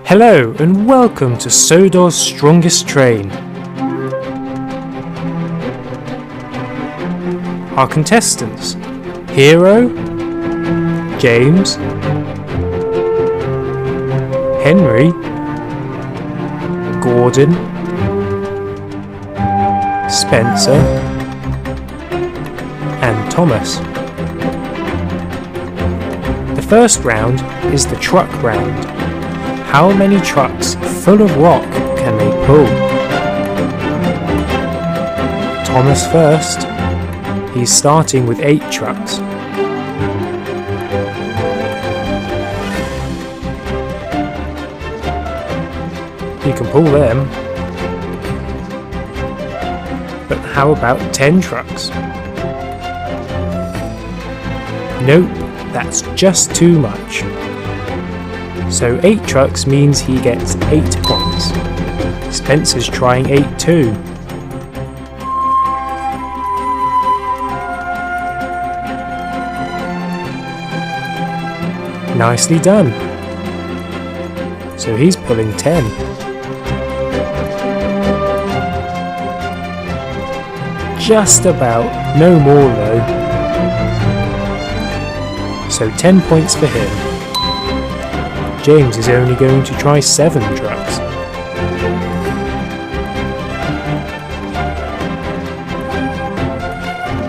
Hello and welcome to Sodor's Strongest Train. Our contestants: Hero, James, Henry, Gordon, Spencer, and Thomas. The first round is the truck round. How many trucks full of rock can they pull? Thomas first. He's starting with 8 trucks. You can pull them. But how about 10 trucks? Nope, that's just too much. So 8 trucks means he gets 8 points. Spencer's trying 8 too. Nicely done. So he's pulling 10. Just about, no more though. So 10 points for him. James is only going to try 7 trucks.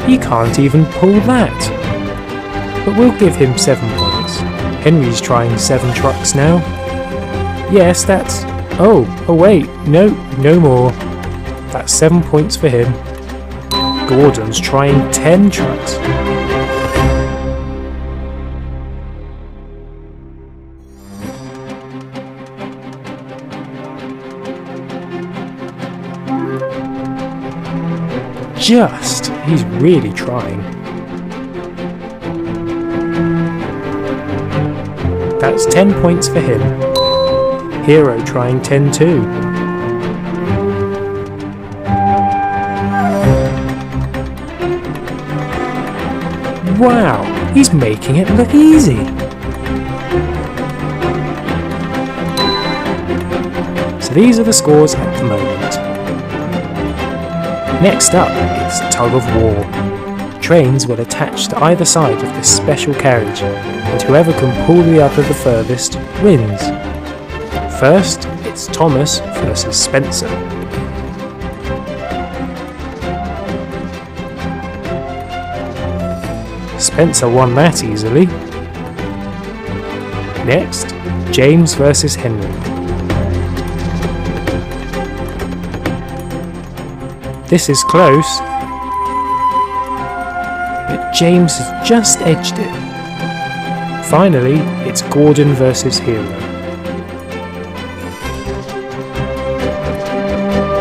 He can't even pull that. But we'll give him 7 points. Henry's trying 7 trucks now. Yes, that's... Oh wait, no more. That's 7 points for him. Gordon's trying 10 trucks. He's really trying. That's 10 points for him. Hero trying 10 too. Wow, he's making it look easy. So these are the scores at the moment. Next up, it's Tug of War. Trains will attach to either side of this special carriage, and whoever can pull the other the furthest wins. First, it's Thomas versus Spencer. Spencer won that easily. Next, James versus Henry. This is close, but James has just edged it. Finally, it's Gordon versus Hero.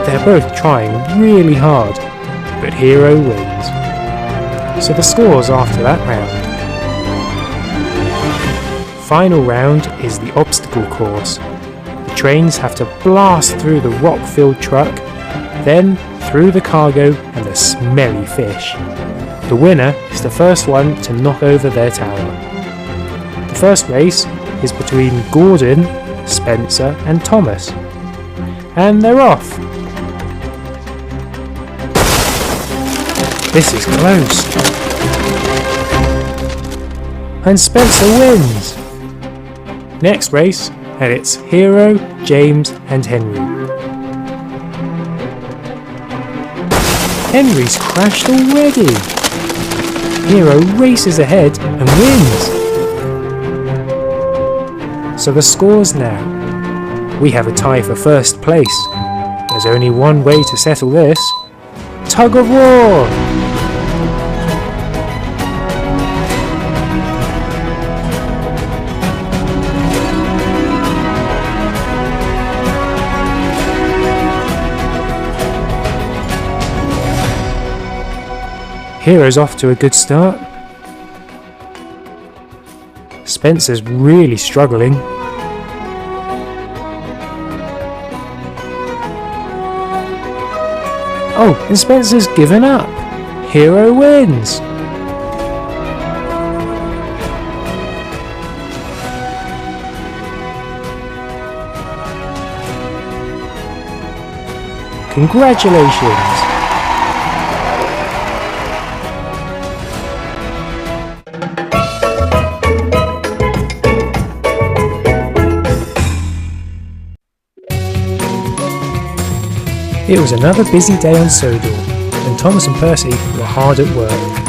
They're both trying really hard, but Hero wins. So the scores after that round. Final round is the obstacle course. The trains have to blast through the rock-filled truck, then through the cargo and the smelly fish. The winner is the first one to knock over their tower. The first race is between Gordon, Spencer and Thomas. And they're off! This is close. And Spencer wins! Next race, and it's Hero, James and Henry. Henry's crashed already! Hero races ahead and wins! So the scores now. We have a tie for first place. There's only one way to settle this. Tug of War! Hero's off to a good start. Spencer's really struggling. Oh, and Spencer's given up. Hero wins. Congratulations! It was another busy day on Sodor, and Thomas and Percy were hard at work.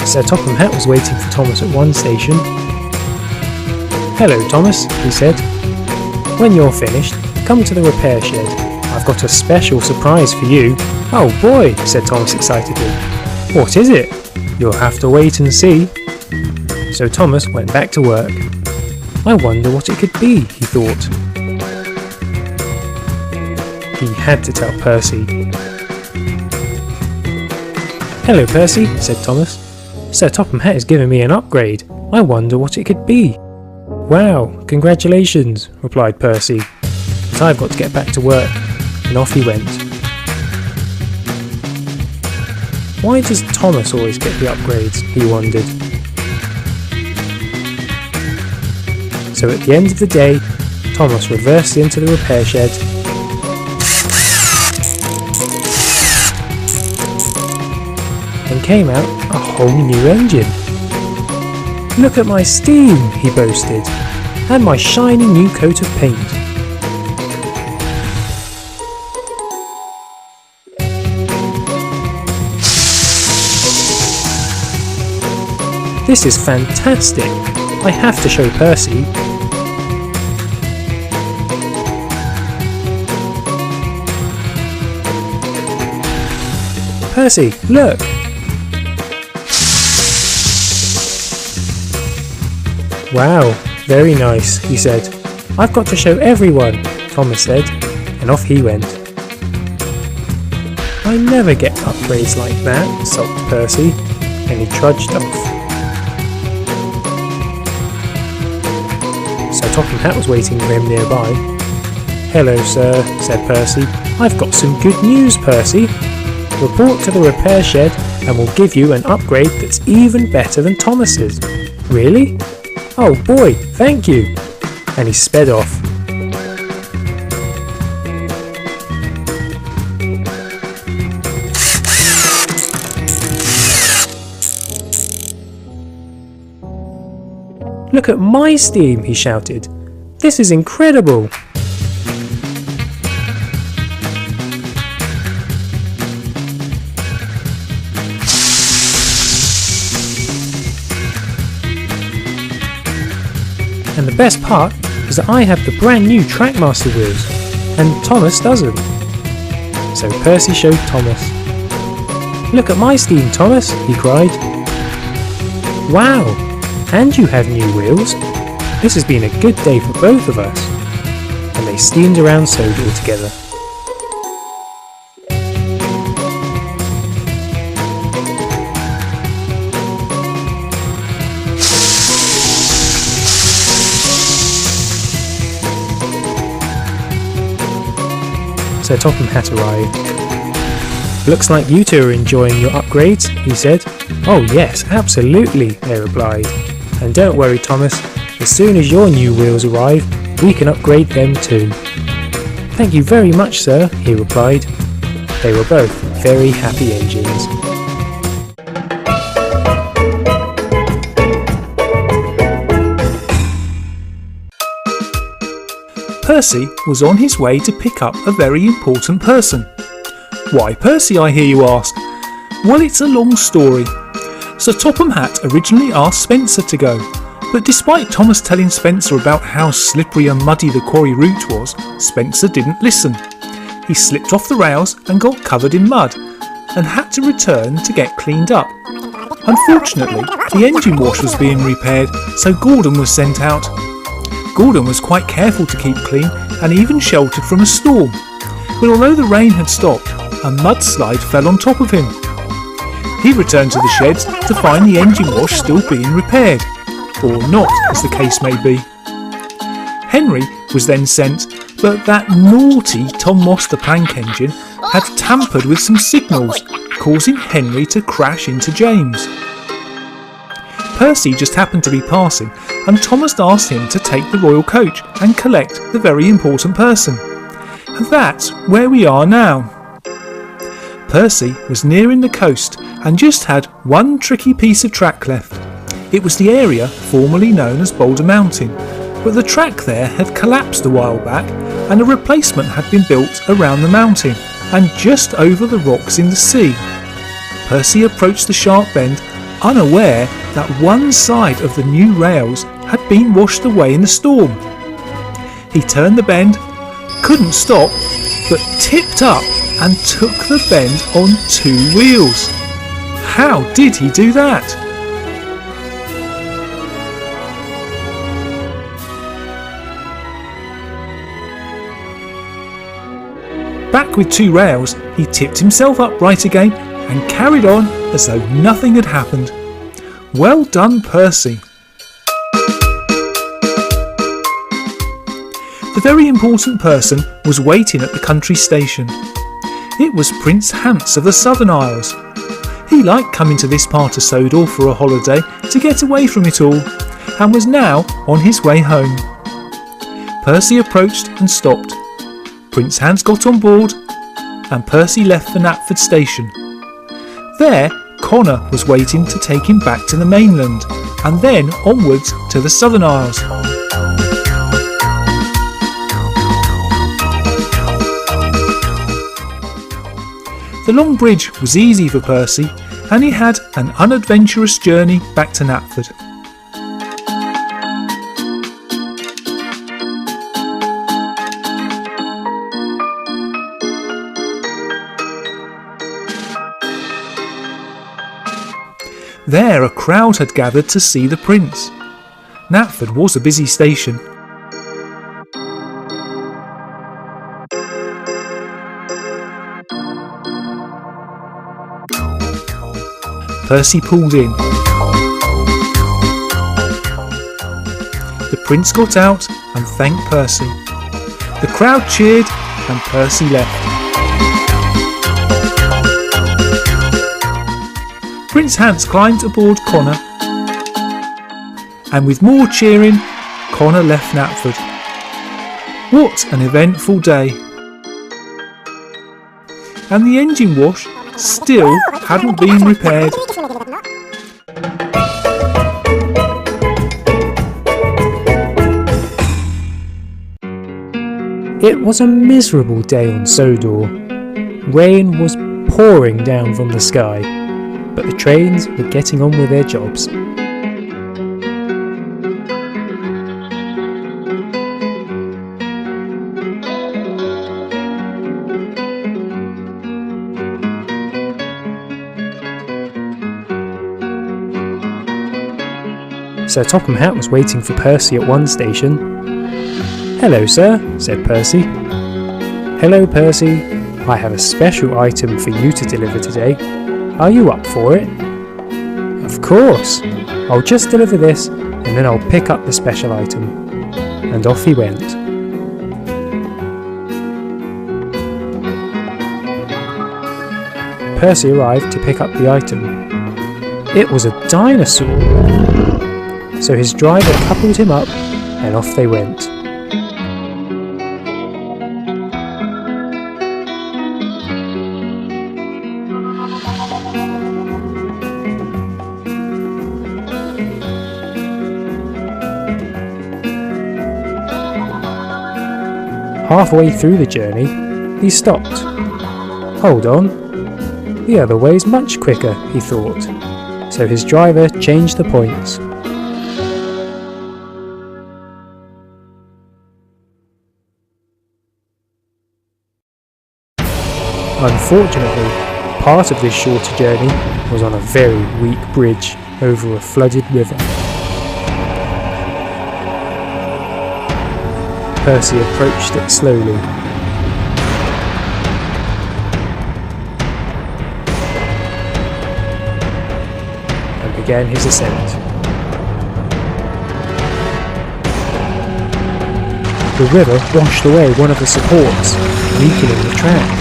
Sir Topham Hatt was waiting for Thomas at one station. "Hello, Thomas," he said. "When you're finished, come to the repair shed. I've got a special surprise for you." "Oh boy," said Thomas excitedly. "What is it?" "You'll have to wait and see." So Thomas went back to work. "I wonder what it could be," he thought. He had to tell Percy. "Hello, Percy," said Thomas. "Sir Topham Hatt has given me an upgrade. I wonder what it could be." "Wow, congratulations," replied Percy. "But I've got to get back to work." And off he went. Why does Thomas always get the upgrades, he wondered. So at the end of the day, Thomas reversed into the repair shed and came out a whole new engine. "Look at my steam," he boasted, "and my shiny new coat of paint." "This is fantastic. I have to show Percy." "Percy, look!" "Wow, very nice," he said. "I've got to show everyone," Thomas said, and off he went. "I never get upgrades like that," sulked Percy, and he trudged off. Sir Topham Hatt was waiting for him nearby. "Hello, sir," said Percy. "I've got some good news, Percy. Report to the repair shed and we'll give you an upgrade that's even better than Thomas's." "Really? Oh boy, thank you!" And he sped off. "Look at my steam," he shouted. "This is incredible!" And the best part is that I have the brand new Trackmaster wheels, and Thomas doesn't. So Percy showed Thomas. "Look at my steam, Thomas," he cried. "Wow, and you have new wheels. This has been a good day for both of us." And they steamed around Sodor together. Sir Topham Hatt arrived. "Looks like you two are enjoying your upgrades," he said. "Oh yes, absolutely," they replied. "And don't worry, Thomas, as soon as your new wheels arrive, we can upgrade them too." "Thank you very much, sir," he replied. They were both very happy engines. Percy was on his way to pick up a very important person. "Why Percy, I hear you ask? Well, it's a long story. Sir Topham Hatt originally asked Spencer to go, but despite Thomas telling Spencer about how slippery and muddy the quarry route was, Spencer didn't listen. He slipped off the rails and got covered in mud, and had to return to get cleaned up. Unfortunately, the engine wash was being repaired, so Gordon was sent out. Gordon was quite careful to keep clean and even sheltered from a storm. But although the rain had stopped, a mudslide fell on top of him. He returned to the sheds to find the engine wash still being repaired, or not, as the case may be. Henry was then sent, but that naughty Tom Moss the plank engine had tampered with some signals, causing Henry to crash into James. Percy just happened to be passing, and Thomas asked him to take the royal coach and collect the very important person. And that's where we are now. Percy was nearing the coast and just had one tricky piece of track left. It was the area formerly known as Boulder Mountain, but the track there had collapsed a while back and a replacement had been built around the mountain and just over the rocks in the sea. Percy approached the sharp bend, unaware that one side of the new rails had been washed away in the storm. He turned the bend, couldn't stop, but tipped up and took the bend on 2 wheels. How did he do that? Back with 2 rails, he tipped himself upright again and carried on as though nothing had happened. Well done, Percy. The very important person was waiting at the country station. It was Prince Hans of the Southern Isles. He liked coming to this part of Sodor for a holiday to get away from it all, and was now on his way home. Percy approached and stopped. Prince Hans got on board, and Percy left for Knapford station. There, Connor was waiting to take him back to the mainland, and then onwards to the Southern Isles. The long bridge was easy for Percy, and he had an unadventurous journey back to Knapford. There a crowd had gathered to see the prince. Knapford was a busy station. Percy pulled in. The prince got out and thanked Percy. The crowd cheered and Percy left. Prince Hans climbed aboard Connor, and with more cheering, Connor left Knapford. What an eventful day! And the engine wash still hadn't been repaired. It was a miserable day on Sodor. Rain was pouring down from the sky, but the trains were getting on with their jobs. Sir Topham Hatt was waiting for Percy at one station. "Hello, sir," said Percy. "Hello, Percy. I have a special item for you to deliver today. Are you up for it?" "Of course. I'll just deliver this, and then I'll pick up the special item." And off he went. Percy arrived to pick up the item. It was a dinosaur. So his driver coupled him up, and off they went. Halfway through the journey, he stopped. "Hold on. The other way's much quicker," he thought. So his driver changed the points. Unfortunately, part of this shorter journey was on a very weak bridge over a flooded river. Percy approached it slowly. began his ascent. The river washed away one of the supports, weakening the track.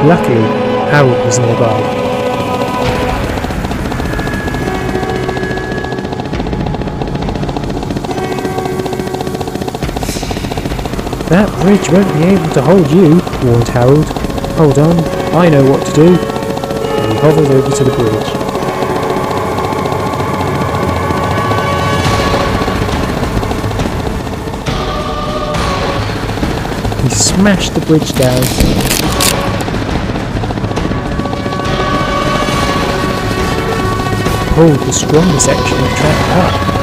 Luckily, Harold was nearby. That bridge won't be able to hold you, warned Harold. Hold on, I know what to do. And he hobbled over to the bridge. He smashed the bridge down. Pulled the stronger section of track up.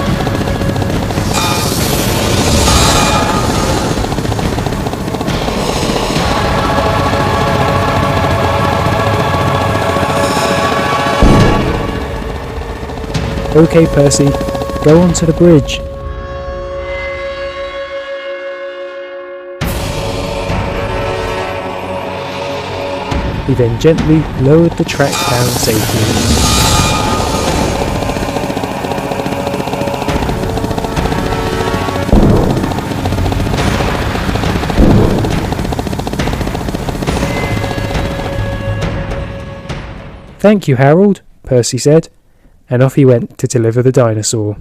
Okay, Percy, go onto the bridge. He then gently lowered the track down safely. Thank you, Harold, Percy said, and off he went to deliver the dinosaur.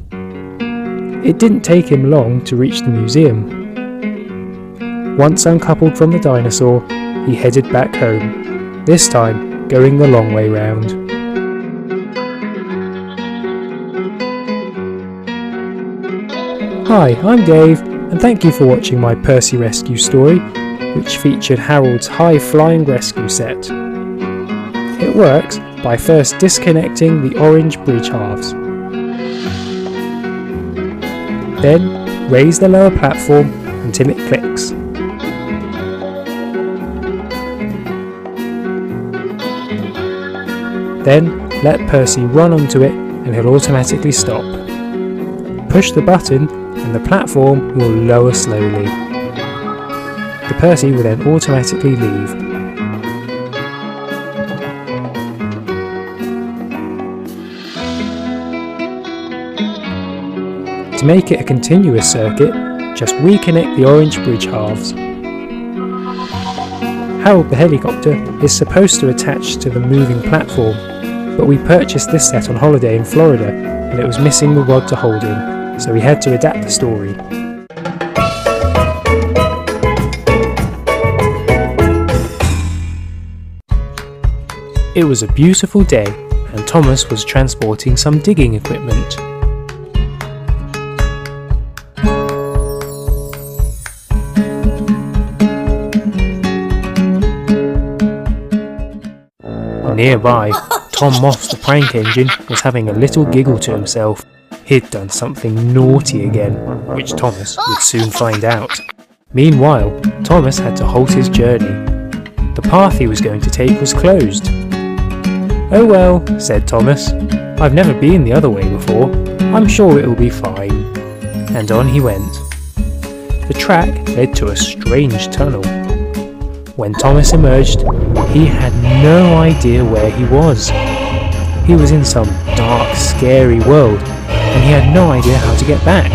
It didn't take him long to reach the museum. Once uncoupled from the dinosaur, he headed back home, this time going the long way round. Hi, I'm Dave, and thank you for watching my Percy rescue story, which featured Harold's high-flying rescue set. It works by first disconnecting the orange bridge halves. Then raise the lower platform until it clicks. Then let Percy run onto it and he'll automatically stop. Push the button and the platform will lower slowly. The Percy will then automatically leave. To make it a continuous circuit, just reconnect the orange bridge halves. Harold the helicopter is supposed to attach to the moving platform, but we purchased this set on holiday in Florida and it was missing the rod to hold him, so we had to adapt the story. It was a beautiful day and Thomas was transporting some digging equipment. Nearby, Tom Moss the prank engine was having a little giggle to himself. He'd done something naughty again, which Thomas would soon find out. Meanwhile, Thomas had to halt his journey. The path he was going to take was closed. Oh well, said Thomas. I've never been the other way before. I'm sure it will be fine. And on he went. The track led to a strange tunnel. When Thomas emerged, he had no idea where he was. He was in some dark, scary world, and he had no idea how to get back.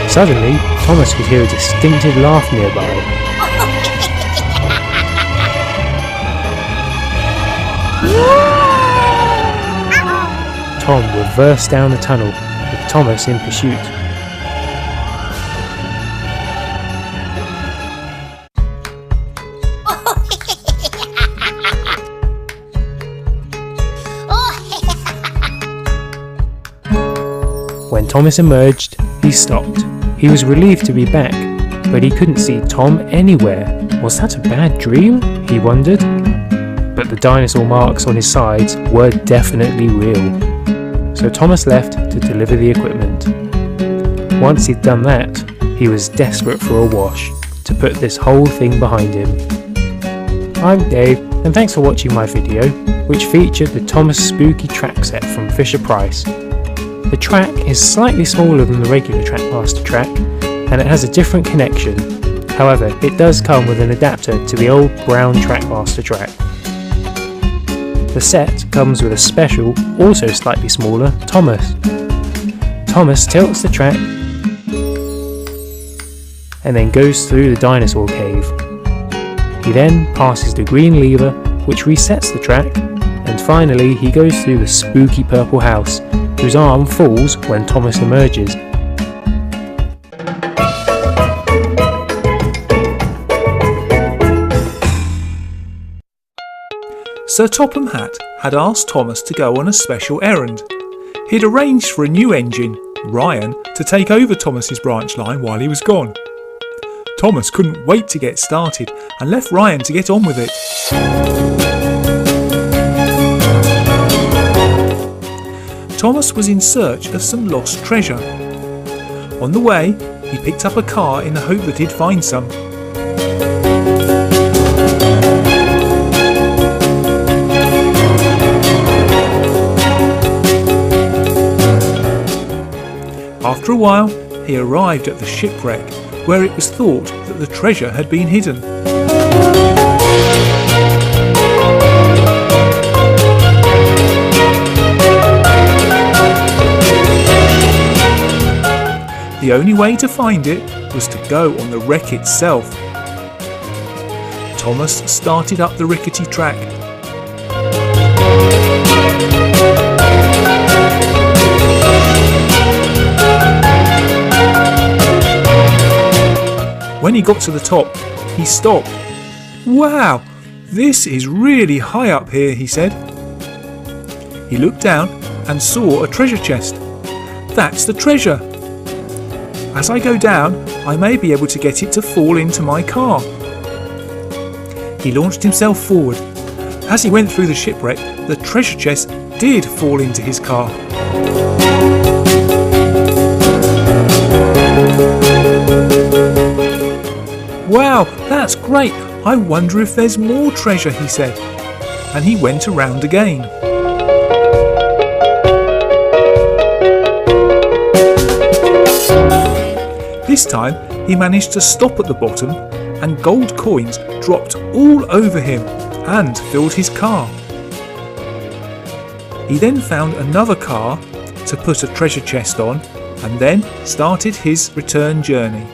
Suddenly, Thomas could hear a distinctive laugh nearby. Tom reversed down the tunnel, with Thomas in pursuit. When Thomas emerged, he stopped. He was relieved to be back, but he couldn't see Tom anywhere. Was that a bad dream? He wondered. But the dinosaur marks on his sides were definitely real. So Thomas left to deliver the equipment. Once he'd done that, he was desperate for a wash, to put this whole thing behind him. I'm Dave, and thanks for watching my video, which featured the Thomas Spooky track set from Fisher-Price. The track is slightly smaller than the regular Trackmaster track, and it has a different connection. However, it does come with an adapter to the old brown Trackmaster track. The set comes with a special, also slightly smaller, Thomas. Thomas tilts the track and then goes through the dinosaur cave. He then passes the green lever, which resets the track, and finally he goes through the spooky purple house, whose arm falls when Thomas emerges. Sir Topham Hatt had asked Thomas to go on a special errand. He'd arranged for a new engine, Ryan, to take over Thomas's branch line while he was gone. Thomas couldn't wait to get started and left Ryan to get on with it. Thomas was in search of some lost treasure. On the way, he picked up a car in the hope that he'd find some. After a while, he arrived at the shipwreck, where it was thought that the treasure had been hidden. The only way to find it was to go on the wreck itself. Thomas started up the rickety track. When he got to the top, he stopped. "Wow, this is really high up here," he said. He looked down and saw a treasure chest. "That's the treasure. As I go down, I may be able to get it to fall into my car." He launched himself forward. As he went through the shipwreck, the treasure chest did fall into his car. "Wow, that's great. I wonder if there's more treasure," he said, and he went around again. This time he managed to stop at the bottom, and gold coins dropped all over him and filled his car. He then found another car to put a treasure chest on, and then started his return journey.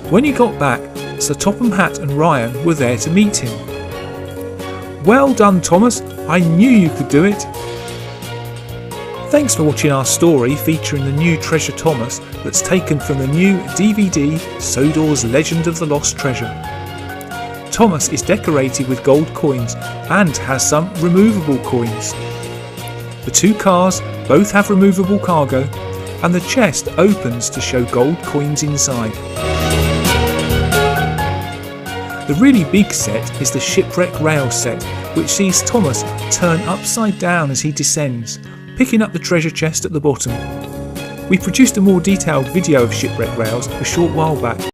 When he got back, Sir Topham Hatt and Ryan were there to meet him. "Well done, Thomas. I knew you could do it." Thanks for watching our story featuring the new Treasure Thomas that's taken from the new DVD Sodor's Legend of the Lost Treasure. Thomas is decorated with gold coins and has some removable coins. The two cars both have removable cargo, and the chest opens to show gold coins inside. The really big set is the shipwreck rail set, which sees Thomas turn upside down as he descends, picking up the treasure chest at the bottom. We produced a more detailed video of shipwreck rails a short while back.